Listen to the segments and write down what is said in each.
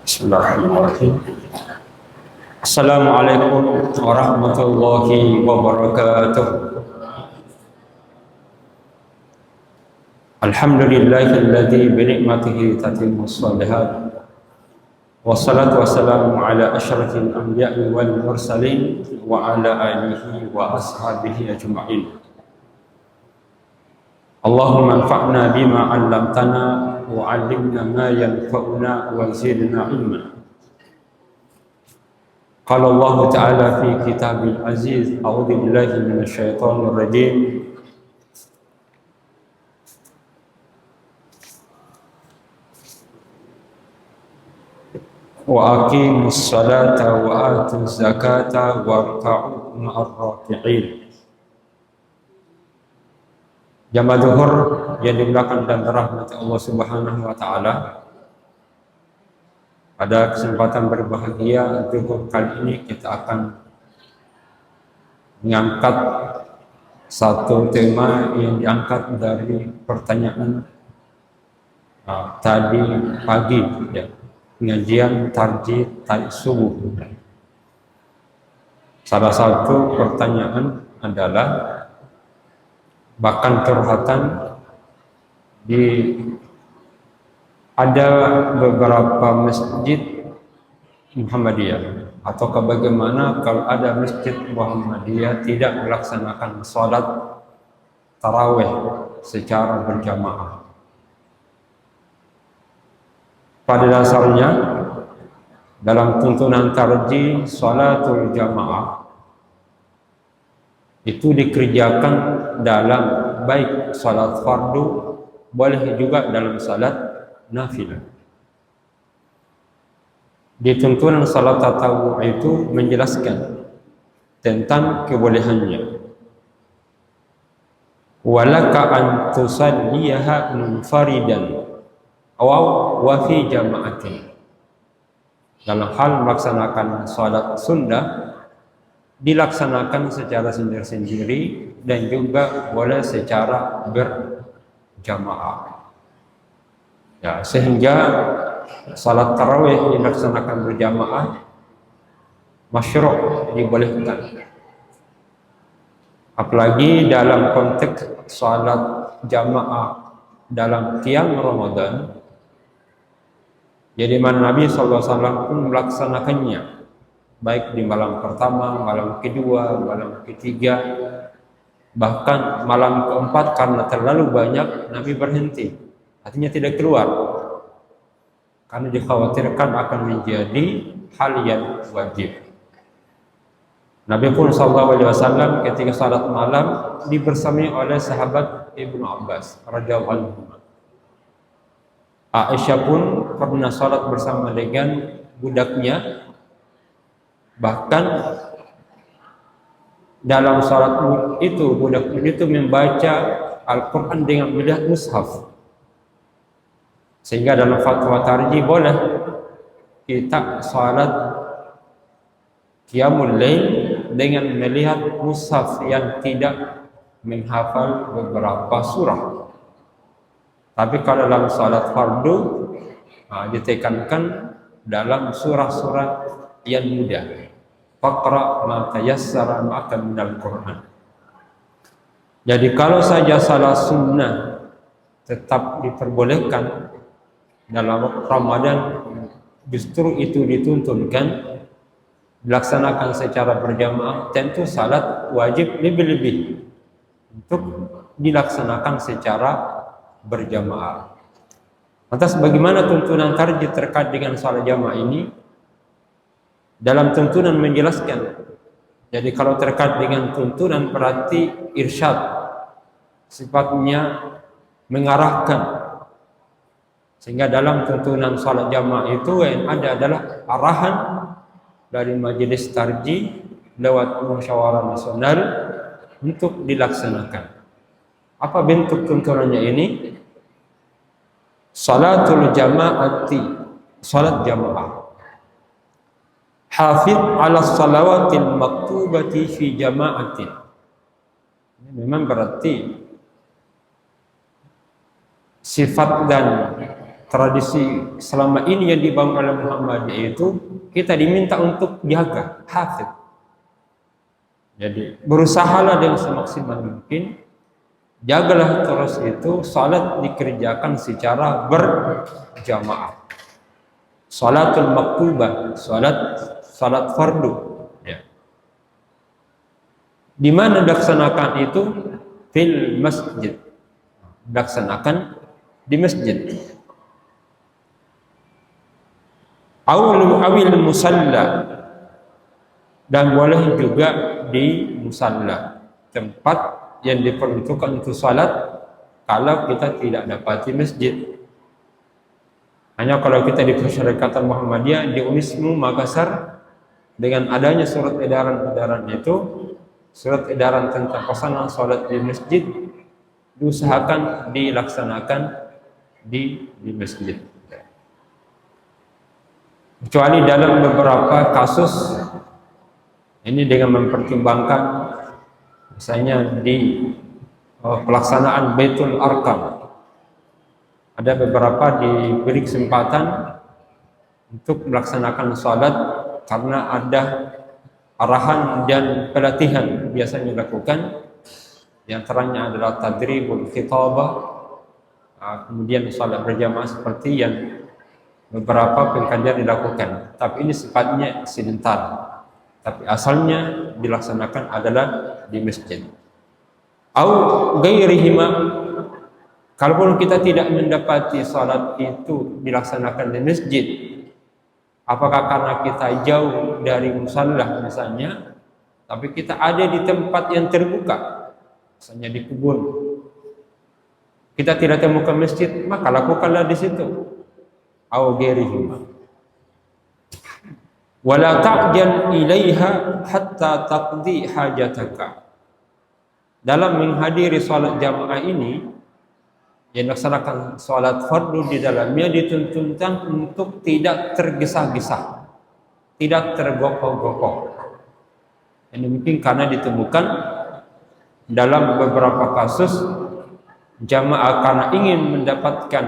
Bismillahirrahmanirrahim. Assalamualaikum warahmatullahi wabarakatuh. Alhamdulillahilladzi bi ni'matihi tatimmus shalihat. Wassalatu wassalamu ala asyrafil anbiya'i wal mursalin wa ala alihi wa ashabihi ajma'in. Allahumma anfa'na bima 'allamtana wa 'allimna ma yanfa'una wa zidna 'ilma. Qala Allah Ta'ala fi kitabil aziz, a'udzu billahi minasy syaithanir rajim. Wa aqimus salata wa atuz zakata warka'u ma'ar raki'in. Jamaah zuhur yang dimuliakan dan dirahmati Allah Subhanahu wa taala. Pada kesempatan berbahagia zuhur kali ini kita akan mengangkat satu tema yang diangkat dari pertanyaan tadi pagi, ya, pengajian tarjih subuh. Salah satu pertanyaan adalah bahkan curhatan ada beberapa masjid Muhammadiyah, atau bagaimana kalau ada masjid Muhammadiyah tidak melaksanakan sholat tarawih secara berjamaah. Pada dasarnya dalam tuntunan tarjih sholatul jamaah itu dikerjakan dalam baik salat fardu, boleh juga dalam salat nafilah. Di tuntunan salat tatawwu itu menjelaskan tentang kebolehannya. Walaka an tusalliyaha munfaridan aw wa fi jama'atin. Dalam hal melaksanakan salat sunnah dilaksanakan secara sendiri-sendiri dan juga boleh secara berjamaah. Ya, sehingga salat tarawih dilaksanakan berjamaah masyru', dibolehkan. Apalagi dalam konteks salat jamaah dalam qiyam Ramadan, jadi mana Nabi SAW pun melaksanakannya baik di malam pertama, malam kedua, malam ketiga, bahkan malam keempat karena terlalu banyak Nabi berhenti, artinya tidak keluar karena dikhawatirkan akan menjadi hal yang wajib. Nabi pun SAW ketika salat malam dibersamai oleh sahabat Ibnu Abbas radhiyallahu anhu. Aisyah pun pernah salat bersama dengan budaknya. Bahkan dalam salat itu budak itu membaca Al-Quran dengan melihat mushaf, sehingga dalam fatwa tarjih boleh kita salat qiyamul lail dengan melihat mushaf yang tidak menghafal beberapa surah. Tapi kalau dalam salat fardu ditekankan dalam surah-surah yang mudah. Faqra ma tayassara ma'aka minal Qur'an. Jadi kalau saja salat sunnah tetap diperbolehkan dalam Ramadan, justru itu dituntunkan dilaksanakan secara berjamaah, tentu salat wajib lebih-lebih untuk dilaksanakan secara berjamaah. Lantas bagaimana tuntunan tarjih terkait dengan salat jamaah ini? Dalam tuntunan menjelaskan, jadi kalau terkait dengan tuntunan berarti irsyad, sifatnya mengarahkan, sehingga dalam tuntunan salat jamaah itu yang ada adalah arahan dari majelis tarjih lewat musyawarah nasional untuk dilaksanakan. Apa bentuk tuntunannya ini? Salatul jamaati, salat jamaah. Hafidh ala salawatil maktubati fi jama'atin. Ini memang berarti sifat dan tradisi selama ini yang dibangun oleh Muhammadiyah itu kita diminta untuk jaga, hafid. Jadi berusahalah dengan semaksimal mungkin, jagalah terus itu salat dikerjakan secara berjamaah. Salatul maktubah, salat fardu. Ya. Di mana dilaksanakan itu? Fil masjid. Dilaksanakan di masjid. Awil musalla, dan boleh juga di musalla, tempat yang diperuntukkan untuk salat kalau kita tidak dapati masjid. Hanya kalau kita di Persyarikatan Muhammadiyah di Unismu Makassar, dengan adanya surat edaran itu, surat edaran tentang pelaksanaan salat di masjid, diusahakan dilaksanakan di masjid. Kecuali dalam beberapa kasus ini dengan mempertimbangkan misalnya di pelaksanaan Baitul Arqam, ada beberapa diberi kesempatan untuk melaksanakan salat karena ada arahan dan pelatihan biasanya dilakukan. Yang antaranya adalah tadribul khitabah, kemudian salat berjamaah seperti yang beberapa pengkajian dilakukan, tapi ini sifatnya insidental, tapi asalnya dilaksanakan adalah di masjid. Au ghairihima, kalaupun kita tidak mendapati salat itu dilaksanakan di masjid, apakah karena kita jauh dari musalla misalnya, tapi kita ada di tempat yang terbuka, misalnya di kebun, kita tidak temukan masjid, maka lakukanlah di situ. Au ghairihima. Wala ta'jal ilaiha hatta taqdi hajataka. Dalam menghadiri salat jamaah ini, yang melaksanakan salat fardu di dalamnya dituntunkan untuk tidak tergesa-gesa, tidak tergopoh-gopoh. Ini mungkin karena ditemukan dalam beberapa kasus jamaah karena ingin mendapatkan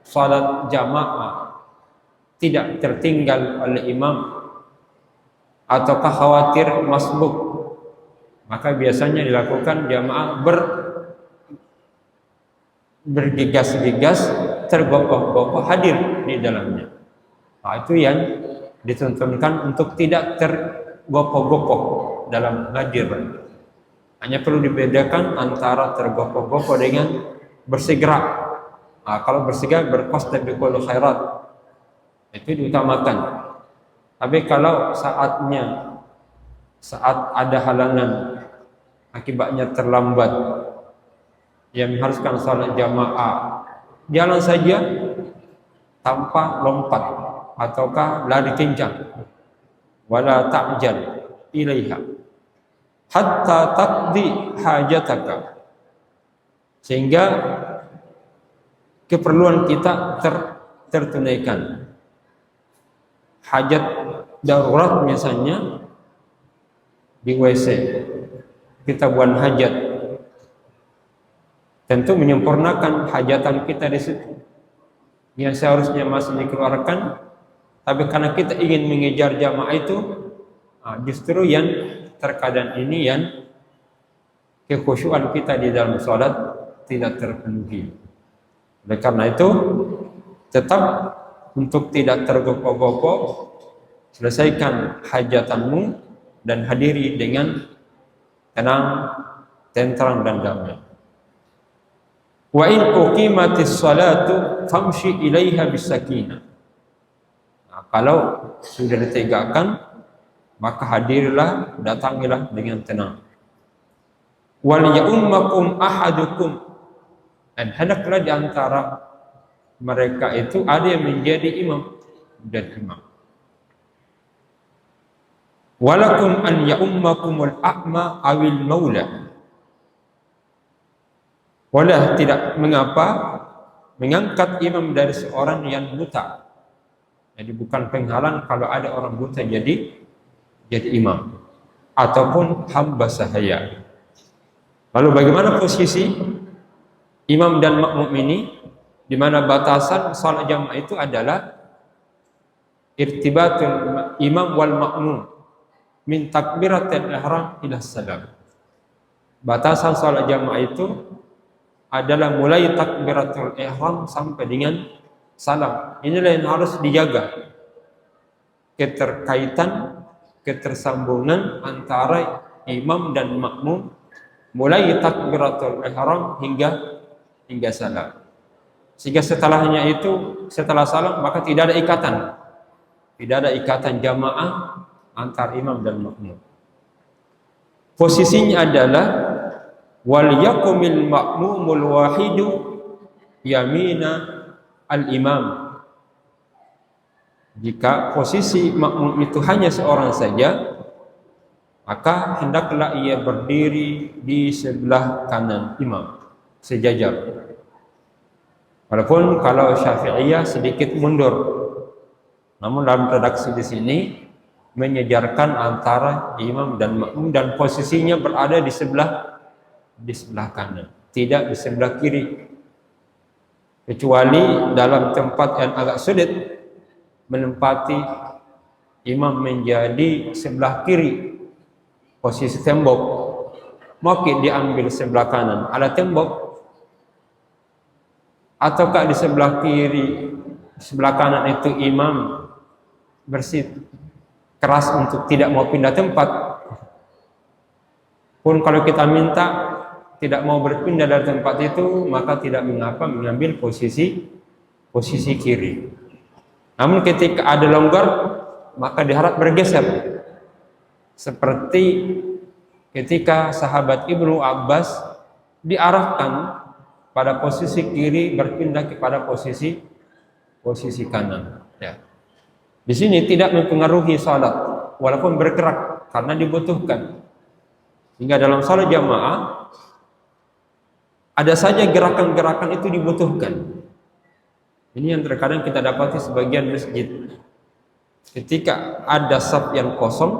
salat jamaah tidak tertinggal oleh imam ataukah khawatir masbuk, maka biasanya dilakukan jamaah bergegas-gegas, tergopoh-gopoh hadir di dalamnya. Nah, itu yang dituntunkan untuk tidak tergopoh-gopoh dalam hadir. Hanya perlu dibedakan antara tergopoh-gopoh dengan bersegera. Nah, kalau bersegera berqasdabiqul khairat itu diutamakan. Tapi kalau saat ada halangan, akibatnya terlambat, yang mengharuskan salat jamaah, jalan saja tanpa lompat ataukah lari kencang. Wala ta'jal ilaiha hatta taqdi hajataka, sehingga keperluan kita tertunaikan. Hajat darurat misalnya di WC, kita buang hajat, tentu menyempurnakan hajatan kita di situ yang seharusnya masih dikeluarkan, tapi karena kita ingin mengejar jamaah itu, justru yang terkadang ini yang kekhusyuan kita di dalam sholat tidak terpenuhi. Oleh karena itu, tetap untuk tidak tergopoh-gopoh, selesaikan hajatanmu dan hadiri dengan tenang, tentram dan damai. Wa in uqimatis salatu famshi ilaiha bisakinah. Nah, kalau sudah ditegakkan, maka hadirlah, datangilah dengan tenang. Wal ya'ummakum ahadukum, dan hendaklah di antara mereka itu ada yang menjadi imam dan imam. Walakum an ya'ummakumul a'ma awil maula. Boleh tidak mengapa mengangkat imam dari seorang yang buta. Jadi bukan penghalang kalau ada orang buta jadi imam ataupun hamba sahaya. Lalu bagaimana posisi imam dan makmum ini? di mana batasan salat jamaah itu adalah irtibatul imam wal ma'mum min takbiratil ihram ila salam. Batasan salat jamaah itu adalah mulai takbiratul ihram sampai dengan salam. Inilah yang harus dijaga, keterkaitan, ketersambungan antara imam dan makmum mulai takbiratul ihram hingga salam. Sehingga setelahnya itu, setelah salam, maka tidak ada ikatan jamaah antar imam dan makmum. Posisinya adalah wal yakumil ma'mumul wahidu yamina al-imam. Jika posisi makmum itu hanya seorang saja, maka hendaklah ia berdiri di sebelah kanan imam, sejajar. Walaupun kalau Syafi'iyah sedikit mundur, namun dalam redaksi di sini menyejarkan antara imam dan makmum dan posisinya berada di sebelah kanan, tidak di sebelah kiri. Kecuali dalam tempat yang agak sulit menempati imam menjadi sebelah kiri, posisi tembok, mungkin diambil sebelah kanan ada tembok, ataukah di sebelah kiri, sebelah kanan itu imam bersih keras untuk tidak mau pindah tempat. Pun kalau kita minta tidak mau berpindah dari tempat itu, maka tidak mengapa mengambil posisi kiri. Namun ketika ada longgar, maka diharap bergeser. Seperti ketika sahabat Ibnu Abbas diarahkan pada posisi kiri berpindah kepada posisi kanan. Ya. Di sini tidak mempengaruhi salat, walaupun bergerak karena dibutuhkan. Hingga dalam salat jamaah ada saja gerakan-gerakan itu dibutuhkan. Ini yang terkadang kita dapati sebagian masjid. Ketika ada saf yang kosong,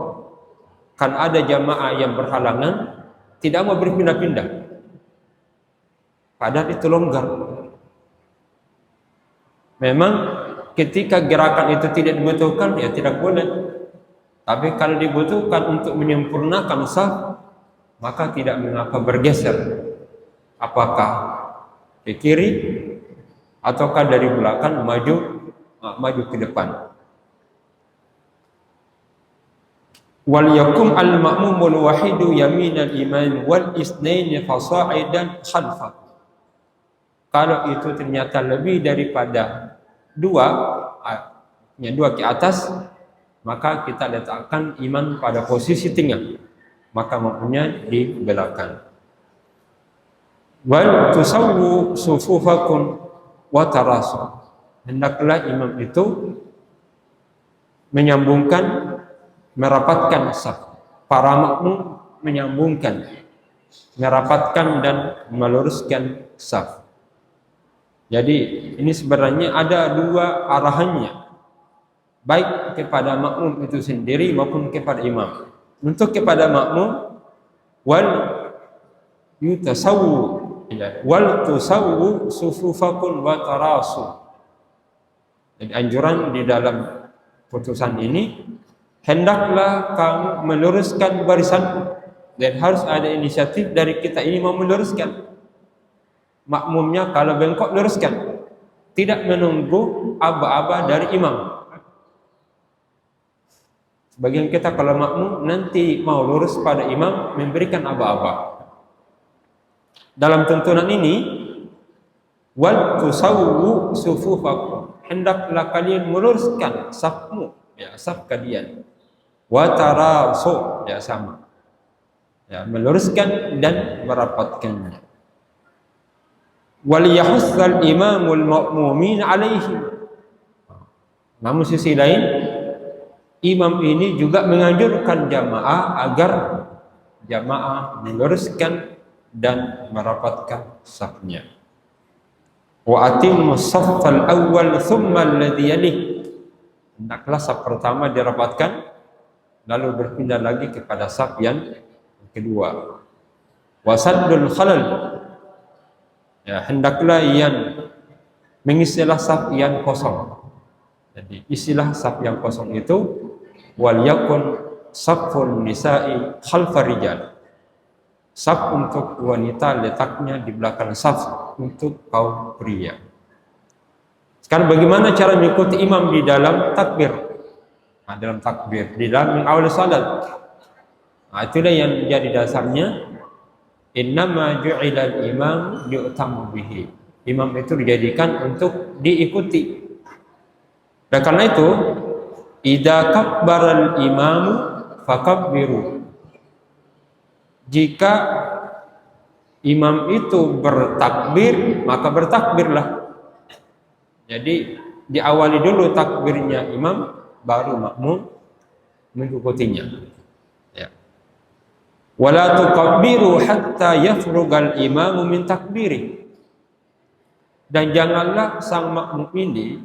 kan ada jamaah yang berhalangan, tidak mau berpindah-pindah. Padahal itu longgar. Memang ketika gerakan itu tidak dibutuhkan, ya tidak boleh. Tapi kalau dibutuhkan untuk menyempurnakan saf, maka tidak mengapa bergeser. Apakah ke kiri ataukah dari belakang maju ke depan. Wal yakum al ma'mumul wahidu yaminal imam wal isnaini fasa'idan khalfa. Kalau itu ternyata lebih daripada dua ke atas, maka kita letakkan imam pada posisi tengah, maka makmumnya di belakang. Wal tusawwu sufufakum wa tarasu. Hendaklah imam itu menyambungkan, merapatkan saf. Para makmum menyambungkan, merapatkan dan meluruskan saf. Jadi ini sebenarnya ada dua arahannya, baik kepada makmum itu sendiri maupun kepada imam. Untuk kepada makmum, wal yutasawwu, wal tusawwu sufufakum wa tarasu. Jadi anjuran di dalam putusan ini, hendaklah kamu meluruskan barisan, dan harus ada inisiatif dari kita ini mau meluruskan. Makmumnya kalau bengkok luruskan, tidak menunggu aba-aba dari imam. Sebagian kita kalau makmum nanti mau lurus pada imam memberikan aba-aba. Dalam tuntunan ini, wal tusawwu sufufakum, hendaklah kalian meluruskan safmu, ya, saf kalian. Wa tarasu, ya, sama, ya, meluruskan dan merapatkannya. Wal yahussal imamul ma'mumin alaihim. Namun sisi lain, imam ini juga menganjurkan jamaah agar jamaah meluruskan dan merapatkan safnya. Wa atimmus saffal awwal thumma alladhi yalih. Hendaklah saf pertama dirapatkan, lalu berpindah lagi kepada saf yang kedua. Wa saddul khalal. Ya, hendaklah yang mengisilah saf yang kosong. Jadi isilah saf yang kosong itu, wal yakun safun nisa'i khalfar rijal. Saf untuk wanita letaknya di belakang saf untuk kaum pria. Sekarang bagaimana cara mengikuti imam di dalam takbir? Nah, dalam takbir, di dalam mengawali salat. Nah, itulah yang menjadi dasarnya. Innama ju'ilal imam yu'tamu bihi. Imam itu dijadikan untuk diikuti. Dan karena itu, idza kabbaral imamu fakabbiru. Jika imam itu bertakbir, maka bertakbirlah. Jadi diawali dulu takbirnya imam, baru makmum mengikutinya. Ya. Wala tukabbiru hatta yafrugal imamu min takbiri. Dan janganlah sang makmum ini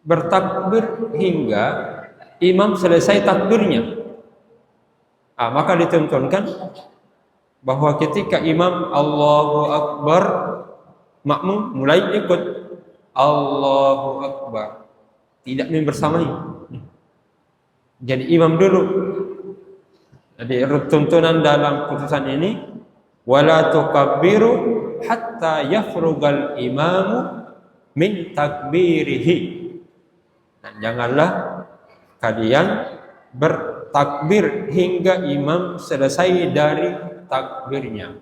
bertakbir hingga imam selesai takbirnya. Maka ditentukan bahwa ketika imam Allahu Akbar, makmum mulai ikut Allahu Akbar, tidak membersamai. Jadi imam dulu. Jadi tuntunan dalam putusan ini, wala tukabbiru hatta yafrugal imamu min takbirihi. Dan janganlah kalian bertakbir hingga imam selesai dari takbirnya.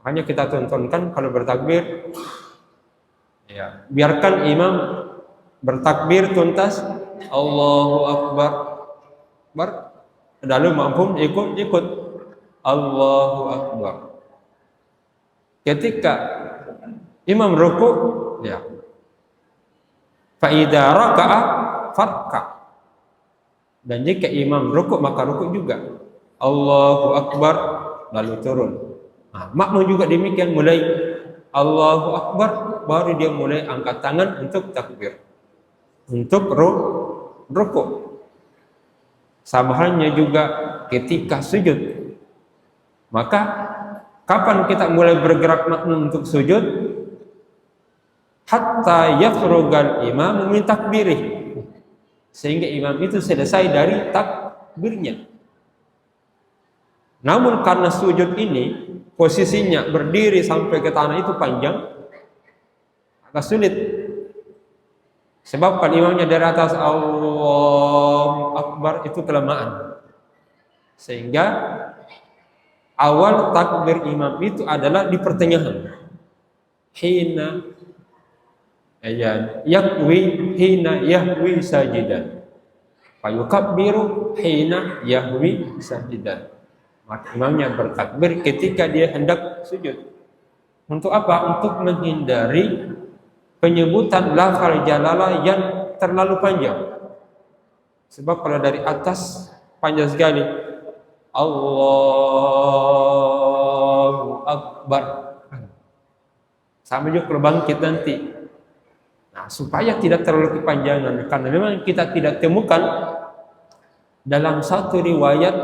Makanya kita tuntunkan kalau bertakbir, ya, biarkan imam bertakbir tuntas, Allahu Akbar, lalu makmum ikut Allahu Akbar. Ketika imam ruku', ya, fa idza raka'a farka'. Dan jika imam rukuk maka rukuk juga. Allahu Akbar lalu turun. Makmum juga demikian, mulai Allahu Akbar baru dia mulai angkat tangan untuk takbir, untuk rukuk. Sama halnya juga ketika sujud. Maka kapan kita mulai bergerak makmum untuk sujud? Hatta yafrugal imamu min takbirih. Sehingga imam itu selesai dari takbirnya. Namun karena sujud ini posisinya berdiri sampai ke tanah itu panjang, agak sulit. Sebab kan imamnya dari atas Allahu Akbar itu kelamaan. Sehingga awal takbir imam itu adalah di pertengahan. Hina yahwi sajidan. Fayukabbiru hina yahwi sajidan. Maka imamnya bertakbir ketika dia hendak sujud. Untuk apa? Untuk menghindari penyebutan lafal jalalah yang terlalu panjang. Sebab kalau dari atas panjang sekali, Allahu Akbar, sama juga kalau bangkit nanti. Nah, supaya tidak terlalu kepanjangan, karena memang kita tidak temukan dalam satu riwayat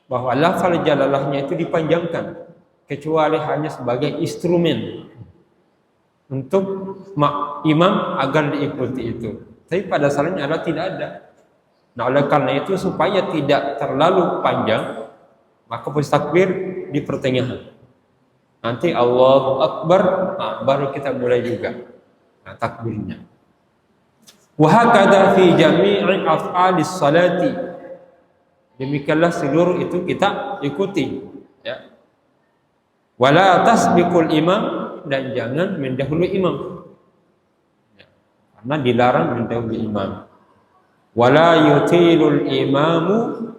bahwa lafal jalalahnya itu dipanjangkan, kecuali hanya sebagai instrumen untuk imam agar diikuti itu. Tapi pada asalnya adalah tidak ada. Nah, oleh karena itu supaya tidak terlalu panjang, maka posisi takbir di pertengahan. Nanti Allahu Akbar, baru kita mulai juga takbirnya. Wa hakadha fi jami'i af'alis salati. Demikianlah seluruh itu kita ikuti, ya. Wala tasbiqul imam, dan jangan mendahului imam, ya. Karena dilarang mendahului imam. Wala yutilul imamu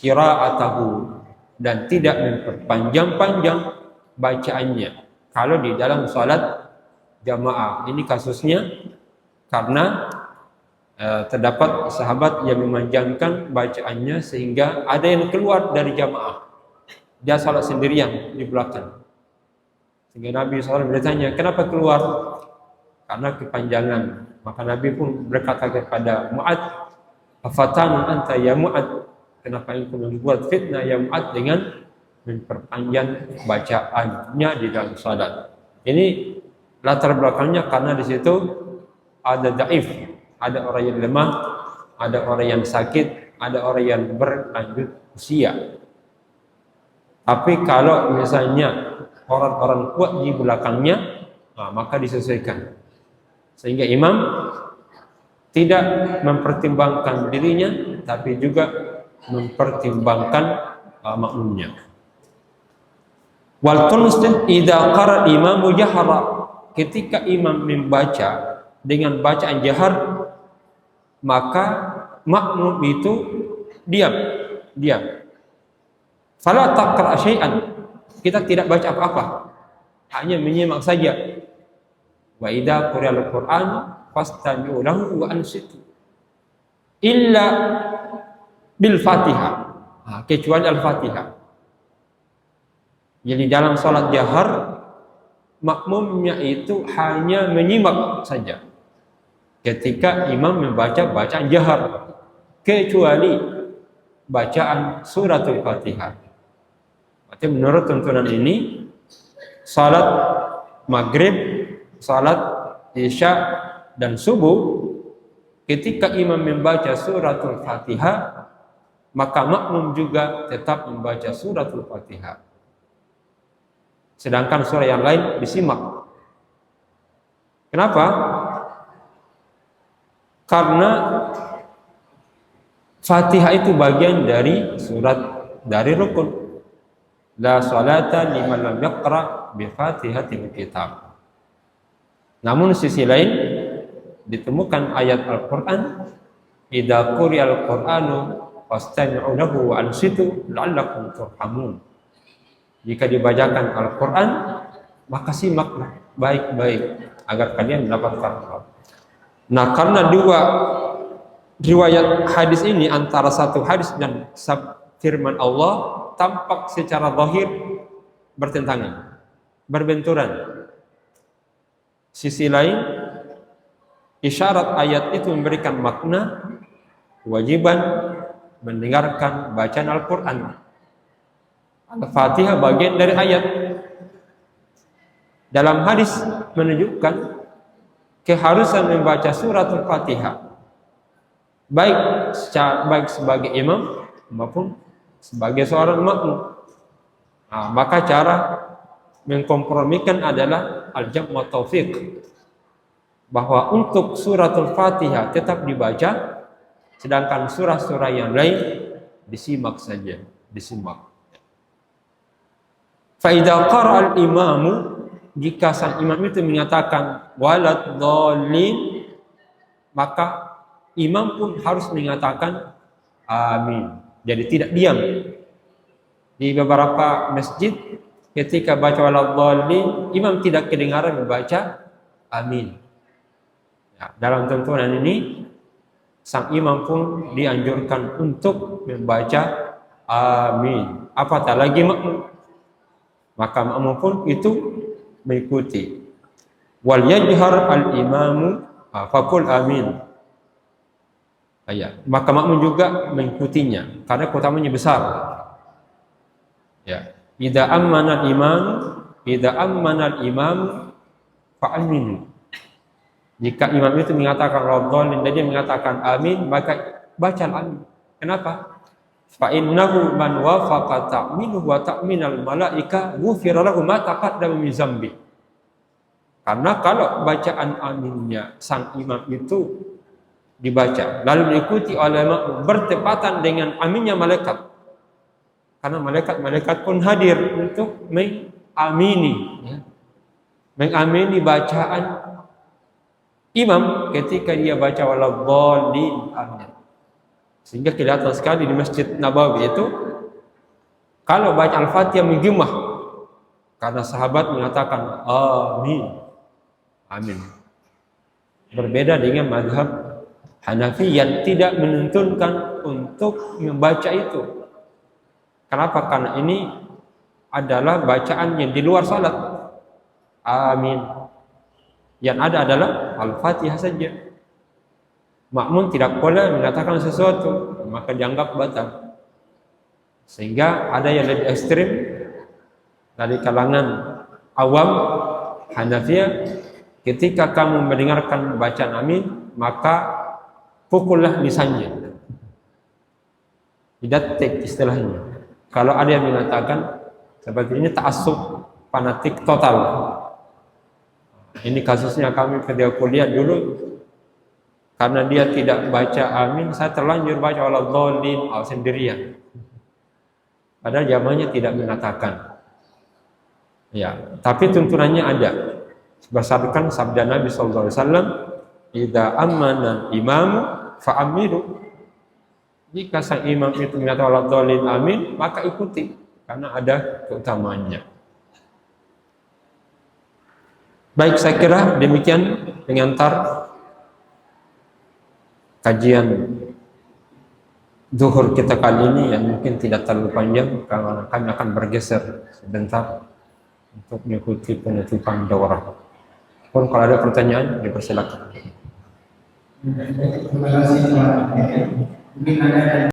qira'atahu, dan tidak memperpanjang-panjang bacaannya kalau di dalam salat jamaah. Ini kasusnya karena terdapat sahabat yang memanjangkan bacaannya sehingga ada yang keluar dari jamaah. Dia salat sendirian di belakang. Sehingga Nabi SAW bertanya, kenapa keluar? Karena kepanjangan. Maka Nabi pun berkata kepada Mu'ad, afatanu anta ya Mu'ad, kenapa engkau membuat fitnah ya Mu'ad dengan memperpanjang bacaannya di dalam salat. Ini Latar belakangnya karena di situ ada daif, ada orang yang lemah, ada orang yang sakit, ada orang yang berlanjut usia. Tapi kalau misalnya orang-orang kuat di belakangnya, maka disesuaikan. Sehingga imam tidak mempertimbangkan dirinya, tapi juga mempertimbangkan makmumnya. Wal qunut idza qara imamu jahara, ketika imam membaca dengan bacaan jahar, maka makmum itu diam. Fala taqra syai'an, kita tidak baca apa-apa, hanya menyimak saja. Wa idza quri'al Qur'an fastami'u lahu wa ansitu illa bil Fatihah, kecuali Al-Fatihah. Jadi dalam salat jahar makmumnya itu hanya menyimak saja ketika imam membaca bacaan jahar, kecuali bacaan suratul Fatihah. Berarti menurut tuntunan ini, salat maghrib, salat isya dan subuh, ketika imam membaca suratul Fatihah, maka makmum juga tetap membaca suratul Fatihah. Sedangkan surah yang lain disimak. Kenapa? Karena Fatihah itu bagian dari dari rukun. La salata liman lam yaqra bi Fatihatil kitab. Namun sisi lain ditemukan ayat Al-Qur'an, idza quri'al Qur'anu fastami'u lahu wa ansitu la'allakum turhamun. Jika dibacakan Al-Qur'an, maka simaklah baik-baik agar kalian mendapatkan rahmat. Nah, karena dua riwayat hadis ini, antara satu hadis dan firman Allah, tampak secara zahir bertentangan, berbenturan. Sisi lain, isyarat ayat itu memberikan makna kewajiban mendengarkan bacaan Al-Quran. Al-Fatihah bagian dari ayat. Dalam hadis menunjukkan keharusan membaca surat Al-Fatihah, baik sebagai imam maupun sebagai seorang makmum. Maka cara mengkompromikan adalah al-jam' wa taufiq, bahwa untuk suratul Fatihah tetap dibaca, sedangkan surah-surah yang lain disimak saja, disimak. Fa idza qara al-imamu, jika sang imam itu menyatakan walad dhalin, maka imam pun harus mengatakan amin. Jadi tidak diam. Di beberapa masjid ketika baca waladhdallin, imam tidak kedengaran membaca amin. Ya, dalam tuntunan ini sang imam pun dianjurkan untuk membaca amin. Apatah lagi makmum. Maka makmum pun itu mengikuti. Wal yajhar al-imamu faqul amin. Maka makmum juga mengikutinya karena keutamanya besar. Ya, idza ammana al-imam fa'aminu. Jika imam itu mengatakan radhdallin dan dia mengatakan amin, maka baca amin. Kenapa? Fa innahu man wafaqa ta'minuhu wa ta'minal malaika ghufira lahu ma taqaddama min dzambi. Karena kalau bacaan aminnya sang imam itu dibaca lalu diikuti oleh makmum bertepatan dengan aminnya malaikat, karena malaikat pun hadir untuk mengamini, mengamini bacaan imam ketika dia baca waladhdallin amin. Sehingga kelihatan sekali di Masjid Nabawi itu kalau baca Al-Fatihah menggimah, karena sahabat mengatakan amin, amin. Berbeda dengan mazhab Hanafi yang tidak menuntunkan untuk membaca itu. Kenapa? Karena ini adalah bacaan yang di luar salat. Amin. Yang ada adalah Al-Fatihah saja. Makmum tidak boleh mengatakan sesuatu, maka dianggap batal. Sehingga ada yang lebih ekstrim dari kalangan awam Hanafiyah ketika kamu mendengarkan bacaan amin, maka pukullah lisannya. Didatik istilahnya. Kalau ada yang mengatakan seperti ini ta'assub fanatik total. Ini kasusnya kami ketika kuliah dulu, karena dia tidak baca amin, saya terlanjur baca waladhdallin sendirian. Padahal zamannya tidak mengatakan. Ya, tapi tuntunannya ada. Berdasarkan sabda Nabi sallallahu alaihi wasallam, "Idza amana imam fa'amiru." Jika sang imam itu mengatakan waladhdallin amin, maka ikuti karena ada keutamaannya. Baik, saya kira demikian pengantar kajian zuhur kita kali ini yang mungkin tidak terlalu panjang karena kami akan bergeser sebentar untuk mengikuti penutupan daurah. Pun kalau ada pertanyaan dipersilakan. Terima kasih Pak. Mungkin ada